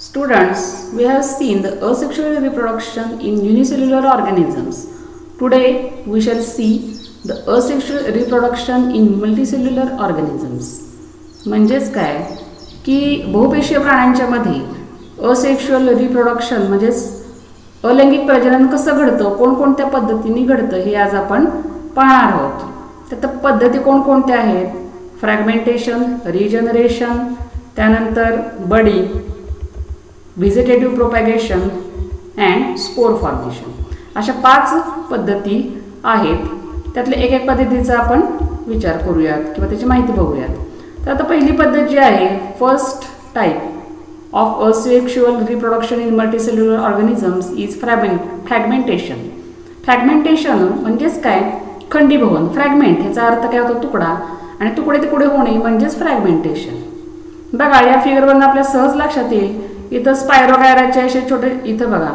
Students, we have seen the asexual reproduction in unicellular organisms. Today, we shall see the asexual reproduction in multicellular organisms. म्हणजेच काय की बहुपेशीय प्राण्यांच्या मध्ये asexual reproduction म्हणजेच अलैंगिक प्रजनन कसं घडतं, कोणकोणत्या पद्धतीने घडतं हे आज आपण पाहणार आहोत. त्यात पद्धती कोणकोणत्या आहेत? फ्रॅगमेंटेशन, रिजनरेशन, त्यानंतर budding, vegetative propagation and spore formation. अशा 5 पद्धती आहेत. त्यातल्या एक पद्धतीचा आपण विचार करूयात किंवा त्याची माहिती बघूयात. तर आता पहिली पद्धत जी आहे, first type of asexual reproduction in multicellular organisms is fragmentation. Fragmentation म्हणजेच काय? खंडीभवन. फ्रॅगमेंट ह्याचा अर्थ काय होतो? तुकडा. आणि तुकडे तुकडे होणे म्हणजेच फ्रॅगमेंटेशन. बघा या फिगरवरून आपल्या सहज लक्षात येईल. इथं स्पायरोगायराचे असे छोटे, इथं बघा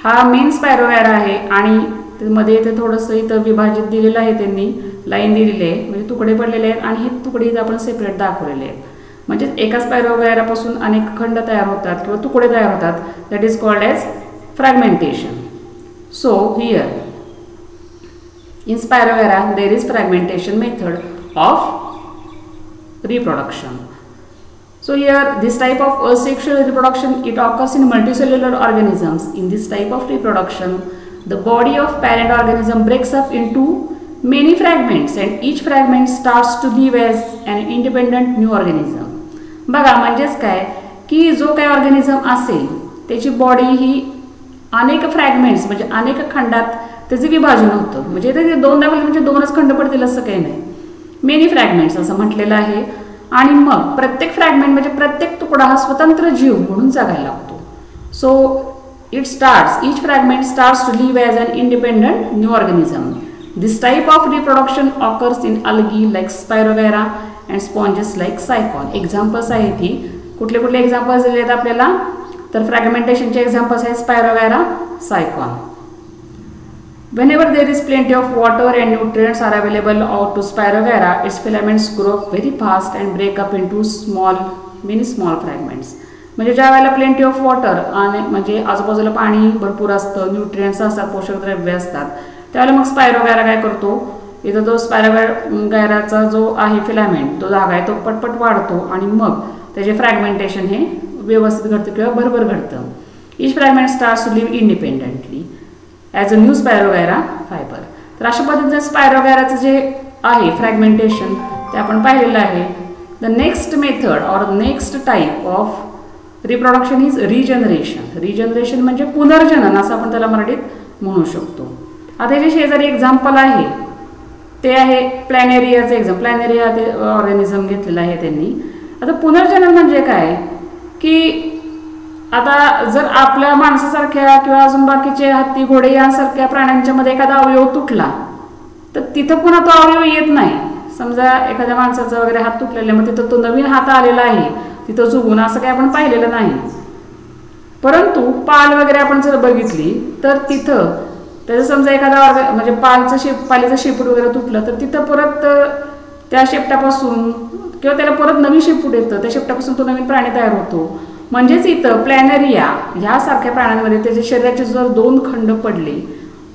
हा मेन स्पायरोगायरा आहे आणि मध्ये इथे थोडंसं इथं विभाजित दिलेलं आहे, त्यांनी लाईन दिलेली आहे म्हणजे तुकडे पडलेले आहेत आणि हे तुकडे इथं आपण सेपरेट दाखवलेले आहेत. म्हणजे एका स्पायरोगायरापासून अनेक खंड तयार होतात किंवा तुकडे तयार होतात. That is called as fragmentation. So here in Spirogyra there is fragmentation method of reproduction. So here this type of asexual reproduction it occurs in multicellular organisms. In this type of reproduction the body of parent organism breaks up into many fragments and each fragment starts to live as an independent new organism. बघा म्हणजेच काय की जो काही organism असेल त्याची body ही अनेक fragments म्हणजे अनेक खंडात त्याचे विभाजन होतं. म्हणजे ते 2 दाखवले म्हणजे 2च खंड पडतील असं काही नाही. मेनी फ्रॅगमेंट्स असं म्हटलेलं आहे. आणि मग प्रत्येक फ्रॅगमेंट म्हणजे प्रत्येक तुकडा हा स्वतंत्र जीव म्हणून जगायला लागतो. So it starts, each fragment starts to live as an independent new organism. This type of reproduction occurs in algae like spirogyra and sponges like sycon. Examples आहेत ही. कुठले कुठले एक्झाम्पल्स दिले आहेत आपल्याला? तर फ्रॅगमेंटेशनचे एक्झाम्पल्स आहेत spirogyra, sycon. Whenever there is plenty of water and nutrients are available to Spirogyra, its filaments grow very fast and break up into many small fragments. म्हणजे ज्या वेळेला प्लेंटी ऑफ वॉटर आणि म्हणजे आजूबाजूला पाणी भरपूर असतं, न्यूट्रिएंट्स असतात, पोषक द्रव्य असतात, त्यावेळेला मग स्पायरोगैरा काय करतो? इथं तो स्पायरोगैराचा जो आहे फिलामेंट तो जागा आहे तो पटपट वाढतो आणि मग त्याचे फ्रॅगमेंटेशन हे व्यवस्थित घडतं किंवा बरोबर घडतं. Each fragment starts to live independently as a new spirogyra fibre. तर अशा पद्धतीचं स्पायरोगैराचं जे आहे फ्रॅगमेंटेशन ते आपण पाहिलेलं आहे. The next method or next type of reproduction is regeneration. Regeneration म्हणजे पुनर्जनन असं आपण त्याला मराठीत म्हणू शकतो. आता जे शेजारी एक्झाम्पल आहे ते आहे प्लॅनेरियाचं एक्झाम्पल. प्लॅनेरिया ते ऑर्गॅनिझम घेतलेलं आहे त्यांनी. आता पुनर्जनन म्हणजे काय की आता जर आपल्या माणसासारख्या किंवा अजून बाकीचे हत्ती, घोडे यासारख्या प्राण्यांच्या मध्ये एखादा अवयव तुटला तर तिथं पुन्हा तो अवयव येत नाही. समजा एखाद्या माणसाचा वगैरे हात तुटलेला मग तिथं तो नवीन हात आलेला आहे तिथं चुकून असं काही आपण पाहिलेलं नाही. परंतु पाल वगैरे आपण जर बघितली तर तिथं त्याचं समजा एखादा म्हणजे पालीचं शेपूट वगैरे तुटलं तर तिथं परत त्या शेपटापासून किंवा त्याला परत नवीन शेपूट येतं, त्या शेपटापासून तो नवीन प्राणी तयार होतो. म्हणजेच इथं प्लॅनेरिया ह्यासारख्या प्राण्यांमध्ये त्याच्या शरीराचे जर 2 खंड पडले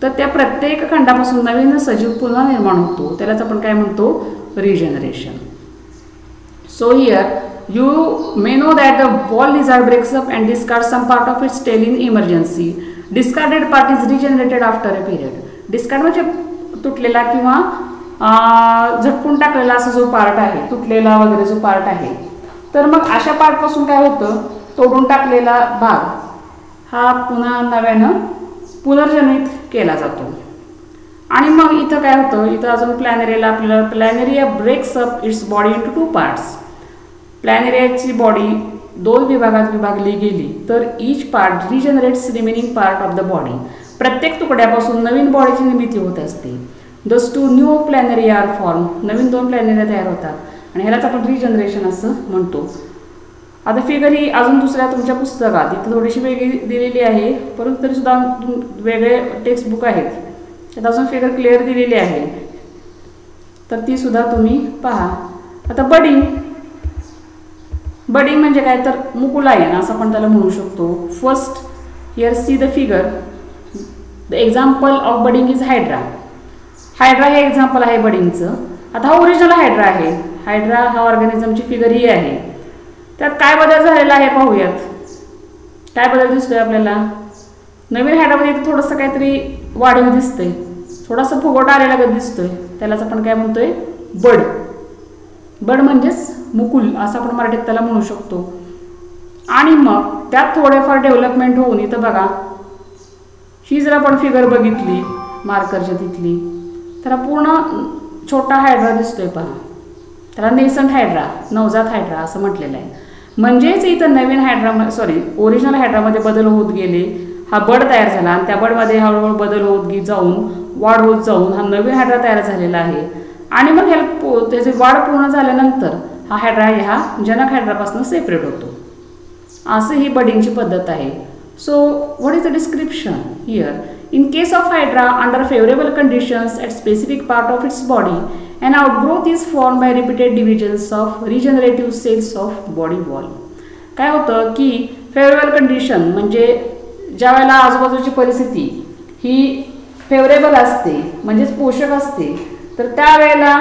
तर त्या प्रत्येक खंडापासून नवीन सजीव पुन्हा निर्माण होतो. त्यालाच आपण काय म्हणतो? Regeneration. So here you may know that the wall lizard breaks up and discard some part of its tail in emergency. Discarded part is regenerated after a period. Discard म्हणजे तुटलेला किंवा झटकून टाकलेला असा जो पार्ट आहे, तुटलेला वगैरे जो पार्ट आहे, तर मग अशा पार्टपासून काय होतं? तोडून टाकलेला भाग हा पुन्हा नव्यानं पुनर्जन्मित केला जातो. आणि मग इथं काय होतं? इथं अजून प्लॅनेरियाला आपल्याला planaria breaks up its body into 2 parts. प्लॅनेरियाची बॉडी 2 विभागात विभागली गेली तर each part regenerates remaining part of the body. प्रत्येक तुकड्यापासून नवीन बॉडीची निर्मिती होत असते. Thus 2 new planaria are form. नवीन 2 प्लॅनेरिया तयार होतात आणि ह्यालाच आपण रिजनरेशन असं म्हणतो. आता फिगर ही अजून दुसऱ्या तुमच्या पुस्तकात इथं थोडीशी वेगळी दिलेली आहे, परंतु तरीसुद्धा वेगळे टेक्स्टबुक आहेत त्यात अजून फिगर क्लिअर दिलेली आहे तर ती सुद्धा तुम्ही पहा. आता बडी बडिंग म्हणजे काय तर मुकुलायन असं आपण त्याला म्हणू शकतो. First here see the figure. The example of budding is hydra. Hydra हे एक्झाम्पल आहे बडिंगचं. आता हा ओरिजिनल हायड्रा आहे. हायड्रा हा ऑर्गॅनिझमची फिगर ही आहे. त्यात काय बदल झालेला आहे पाहूयात. काय बदल दिसतोय आपल्याला. नवीन हायड्रामध्ये थोडंसं काहीतरी वाढीव दिसतंय, थोडासा फुगवटा आलेला दिसतोय, त्यालाच आपण काय म्हणतोय बड. बड म्हणजेच मुकुल असं आपण मराठीत त्याला म्हणू शकतो. आणि मग त्यात थोडेफार डेव्हलपमेंट होऊन इथं बघा ही जर आपण फिगर बघितली मार्करच्या तिथली तर पूर्ण छोटा हायड्रा दिसतोय पहा. त्याला नेसंट हायड्रा, नवजात हायड्रा असं म्हटलेलं आहे. म्हणजेच इथं नवीन हायड्रा ओरिजिनल हायड्रामध्ये बदल होत गेले. हा बड तयार झाला आणि त्या बडमध्ये हळूहळू बदल होत जाऊन वाढ होत जाऊन हा नवीन हायड्रा तयार झालेला आहे. आणि मग त्याची वाढ पूर्ण झाल्यानंतर हा हायड्रा ह्या जनक हायड्रापासून सेपरेट होतो. असं ही बडिंगची पद्धत आहे. So what is the description here. In case of hydra, under favorable conditions at specific part of its body, an outgrowth is formed by repeated divisions of regenerative cells of body wall. काय होतं की favourable condition म्हणजे ज्या वेळेला आजूबाजूची परिस्थिती ही favourable असते म्हणजेच पोषक असते तर त्यावेळेला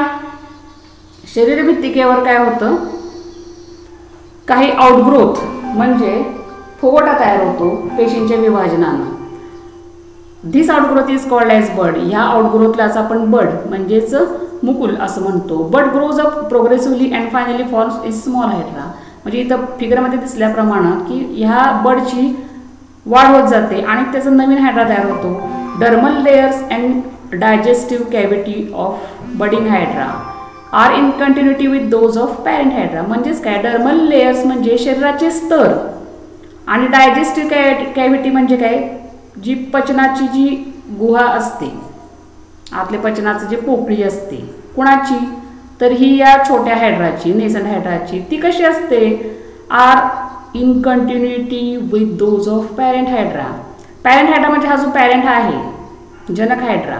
शरीरभित्तिकेवर काय होतं काही आउटग्रोथ म्हणजे फुगवटा तयार होतो पेशींच्या विभाजनानं. This outgrowth is called as bud. ह्या आउटग्रोथलाच आपण बड म्हणजेच मुकुल असं म्हणतो. Bud grows up progressively and finally forms a small hydra. म्हणजे इथं फिगरमध्ये दिसल्याप्रमाणे की ह्या बडची वाढ होत जाते आणि त्याचा नवीन हायड्रा तयार होतो. Dermal layers and digestive cavity of budding hydra are in continuity with those of parent hydra. म्हणजेच काय डर्मल लेयर्स म्हणजे शरीराचे स्तर आणि डायजेस्टिव्ह कॅव्हिटी म्हणजे काय जी पचनाची जी गुहा असते आतले पचनाचं जे पोकळी असते कुणाची तर ही या छोट्या हायड्राची नेसंट हायड्राची ती कशी असते are in continuity with those of parent hydra. Parent hydra म्हणजे हा जो पॅरेंट आहे जनक हायड्रा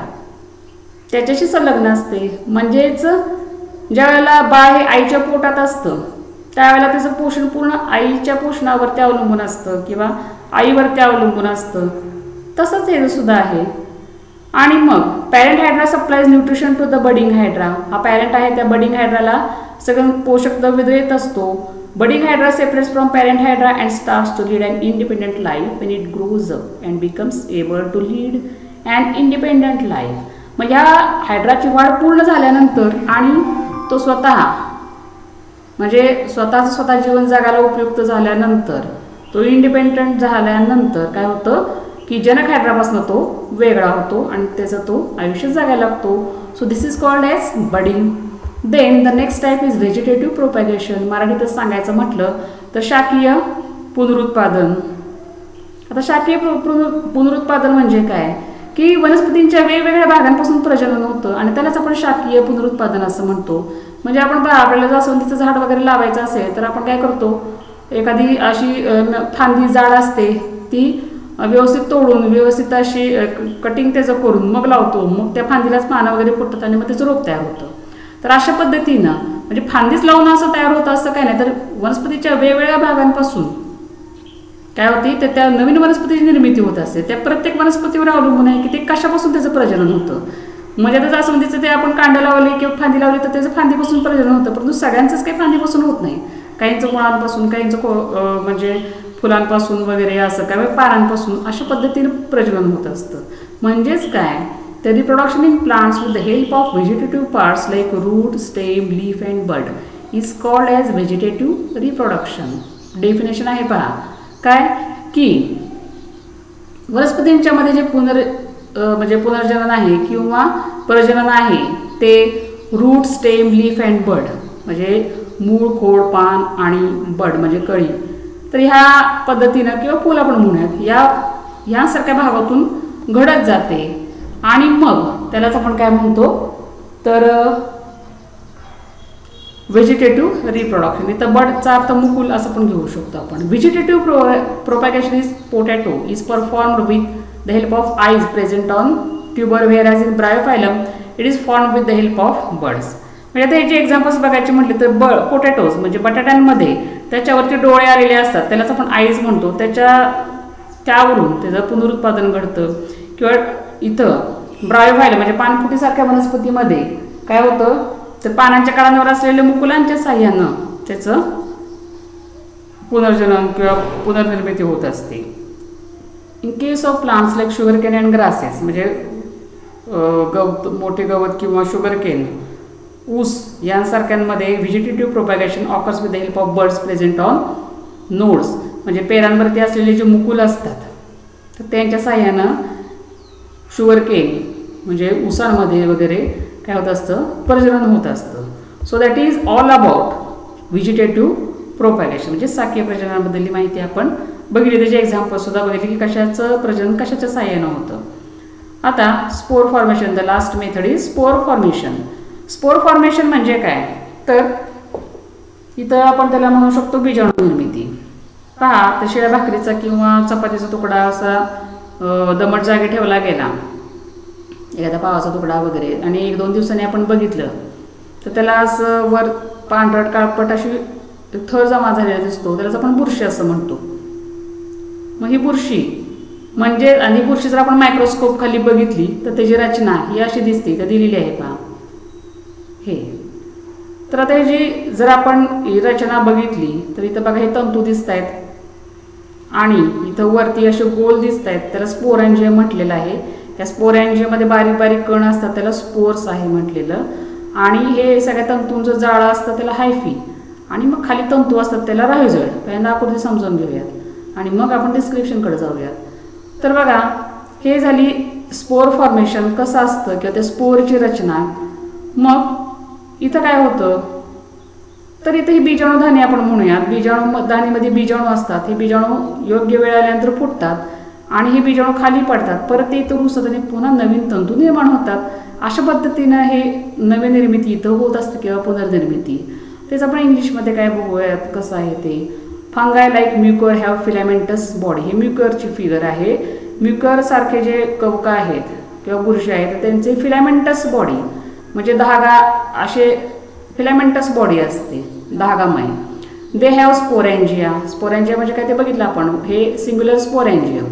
त्याच्याशी संलग्न असते. म्हणजेच ज्या वेळेला बाळ हे आईच्या पोटात असतं त्यावेळेला त्याचं पोषण पूर्ण आईच्या पोषणावरती अवलंबून असतं किंवा आईवरती अवलंबून असतं. तसंच हे सुद्धा आहे. आणि मग parent hydra supplies nutrition to the budding hydra. हा पॅरेंट आहे त्या बडिंग हायड्राला सगळं पोषक द्रव्य देत असतो. Budding hydra separates from parent hydra and starts to lead an independent life when it grows up and becomes able to lead an independent life. मग ह्या हायड्राची वाढ पूर्ण झाल्यानंतर आणि तो स्वतः म्हणजे स्वतः जीवन जगायला उपयुक्त झाल्यानंतर तो इंडिपेंडंट झाल्यानंतर काय होतं की जनक हायड्रापासून तो वेगळा होतो आणि त्याचं तो आयुष्य जगायला लागतो. So this is called as budding. Then the next type is vegetative propagation. मराठीतच सांगायचं म्हटलं तर शाकीय पुनरुत्पादन. आता शाकीय पुनरुत्पादन म्हणजे काय की वनस्पतींच्या वेगवेगळ्या भागांपासून प्रजनन होतं आणि त्यालाच आपण शाकीय पुनरुत्पादन असं म्हणतो. म्हणजे आपण आपल्याला जास्वंदीचं झाड वगैरे लावायचं असेल तर आपण काय करतो एखादी अशी फांदी जाड असते ती व्यवस्थित तोडून व्यवस्थित अशी कटिंग त्याचं करून मग लावतो. मग त्या फांदीलाच पानं वगैरे फुटतात आणि मग त्याचं रोप तयार होतं. तर अशा पद्धतीनं म्हणजे फांदीच लावून असं तयार होतं असं काय नाही तर वनस्पतीच्या वेगवेगळ्या भागांपासून काय होती तर त्या नवीन वनस्पतीची निर्मिती होत असते. त्या प्रत्येक वनस्पतीवर अवलंबून आहे की ते कशापासून त्याचं प्रजनन होतं. म्हणजे आता जास्वंदीचं ते आपण कांडं लावले किंवा फांदी लावली तर त्याचं फांदीपासून प्रजनन होतं परंतु सगळ्यांचंच काही फांदीपासून होत नाही. काहींचं मुळांपासून काहींचं म्हणजे फुलांपासून वगैरे असं काय पानांपासून अशा पद्धतीने प्रजनन होत असतं. म्हणजेच काय तर reproduction in plants with the help of vegetative parts like root stem leaf and bud is called as vegetative reproduction. Definition आहे पहा काय की वनस्पतींच्या मध्ये जे म्हणजे पुनर्जनन आहे किंवा प्रजनन आहे ते रूट स्टेम लीफ अँड बड म्हणजे मूळ खोड पान आणि बड म्हणजे कळी तर ह्या पद्धतीनं किंवा फुल आपण म्हणूयात यासारख्या भागातून घडत जाते. आणि मग त्यालाच आपण काय म्हणतो तर व्हेजिटेटिव्ह रिप्रोडक्शन. इथं बडचा अर्थ मुकुल असं पण घेऊ शकतो आपण. Vegetative propagation is potato is performed with the help of eyes present on tuber whereas in bryophyllum it is formed with the help of birds. म्हणजे आता याचे एक्झाम्पल्स बघायचे म्हटले तर पोटॅटोज म्हणजे बटाट्यांमध्ये त्याच्यावरती डोळे आलेले असतात, त्यालाच आपण आईज म्हणतो, त्यावरून त्याचं पुनरुत्पादन घडतं. किंवा इथं ब्रायोफायलम म्हणजे पानफुटीसारख्या वनस्पतीमध्ये काय होतं, तर पानांच्या काळांवर असलेल्या मुकुलांच्या साह्यानं त्याचं पुनर्जनन किंवा पुनर्निर्मिती होत असते. In case of plants like sugar cane and grasses म्हणजे गवत, मोठे गवत किंवा शुगर केन, ऊस यांसारख्यांमध्ये vegetative propagation occurs with the help of birds present on nodes म्हणजे पेरांवरती असलेले जे मुकुल असतात तर त्यांच्या साह्यानं शुगर केन म्हणजे ऊसांमध्ये वगैरे काय होत असतं, प्रजनन होत असतं. So that is all about vegetative propagation म्हणजे साखीय प्रजननाबद्दलची माहिती आपण बघितली. त्याची एक्झाम्पल सुद्धा बघितली की कशाचं प्रजनन कशाच्या साह्यानं होतं. आता spore formation, the last method is spore formation. Spore formation म्हणजे काय, तर इथं आपण त्याला म्हणू शकतो बीजाणू निर्मिती. पहा, तर शिळ्या भाकरीचा किंवा चपातीचा तुकडा असा दमट जागी ठेवला गेला, एखादा पावाचा तुकडा वगैरे, आणि 1-2 दिवसांनी आपण बघितलं तर त्याला असं वर पांढरट काळपट अशी थर जमा झालेला दिसतो, त्यालाच आपण बुरशी असं म्हणतो. मग ही बुरशी म्हणजे, आणि बुरशी जर आपण मायक्रोस्कोप खाली बघितली तर त्याची रचना ही अशी दिसते, तर दिलेली आहे पहा हे. तर आता जी जर आपण ही रचना बघितली तर इथं बघा हे तंतू दिसत आहेत आणि इथं वरती असे गोल दिसत आहेत, त्याला स्पोरॅन्जियम म्हटलेलं आहे. या स्पोरॅन्जियममध्ये बारीक बारीक कण असतात, त्याला स्पोर्स आहे म्हटलेलं. आणि हे सगळ्या तंतूंचं जाळं असतं त्याला हायफी, आणि मग खाली तंतू असतात त्याला राहिजळ. पहिल्यांदा आकृती समजून घेऊयात आणि मग आपण डिस्क्रिप्शनकडे जाऊयात. तर बघा, हे झाली स्पोर फॉर्मेशन कसं असतं किंवा त्या स्पोरची रचना. मग इथं काय होतं, तर इथं ही बीजाणूधानी आपण म्हणूयात. बीजाणूधानीमध्ये बीजाणू असतात, हे बीजाणू योग्य वेळ आल्यानंतर फुटतात आणि हे बीजाणू खाली पडतात, परत ते इथं रुजतात आणि पुन्हा नवीन तंतू निर्माण होतात. अशा पद्धतीनं हे नवीन निर्मिती इथं होत असते किंवा पुनर्निर्मिती. तेच आपण इंग्लिशमध्ये काय बघूयात कसं आहे ते. फंगाय like Mucor have filamentous body. हे म्युकरची फिगर आहे. म्युकर सारखे जे कवक आहेत किंवा बुरशी आहेत त्यांचे फिलामेंटस बॉडी म्हणजे धागा असे फिलामेंटस बॉडी असते धागामय. They have स्पोरॅन्जिया. स्पोरॅन्जिया म्हणजे काय ते बघितलं आपण, हे सिंग्युलर स्पोरॅन्जियम,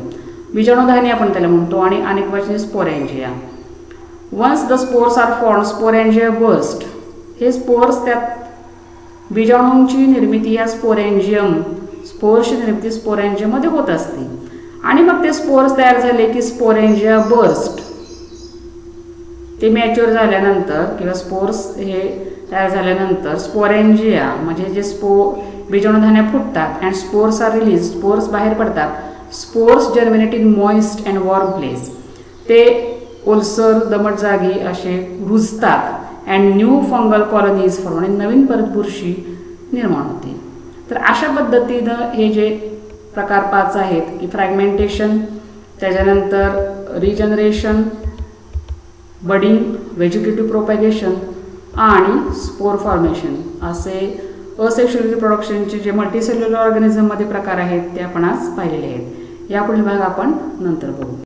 बीजाणूधानी आपण त्याला म्हणतो, आणि अनेक वचनी sporangia. Once the spores are form sporangia burst. हे स्पोर्स त्यात बीजाणूंची निर्मिती या स्पोर्सची निर्मिती स्पोरॅन्जियामध्ये होत असते आणि मग ते स्पोर्स तयार झाले की स्पोरॅन्जिया बर्स्ट. ते मॅच्युअर झाल्यानंतर किंवा स्पोर्स हे तयार झाल्यानंतर स्पोरॅन्जिया म्हणजे जे बीजाणूधान्या फुटतात and spores are release. Spores बाहेर पडतात. Spores germinate in moist and warm place. ते ओलसर दमट जागी असे रुजतात and new fungal colonies form आणि नवीन परत बुरशी निर्माण होते. तर अशा पद्धतीनं हे जे प्रकार 5 आहेत की फ्रॅगमेंटेशन, त्याच्यानंतर रिजनरेशन, बडिंग, व्हेजिटेटिव्ह प्रोपॅगेशन आणि स्पोर फॉर्मेशन असे असेक्शुअल रिप्रोडक्शनचे जे मल्टीसेल्युलर ऑर्गॅनिझममध्ये प्रकार आहेत ते आपण आज पाहिलेले आहेत. यापुढील भाग आपण नंतर बघू.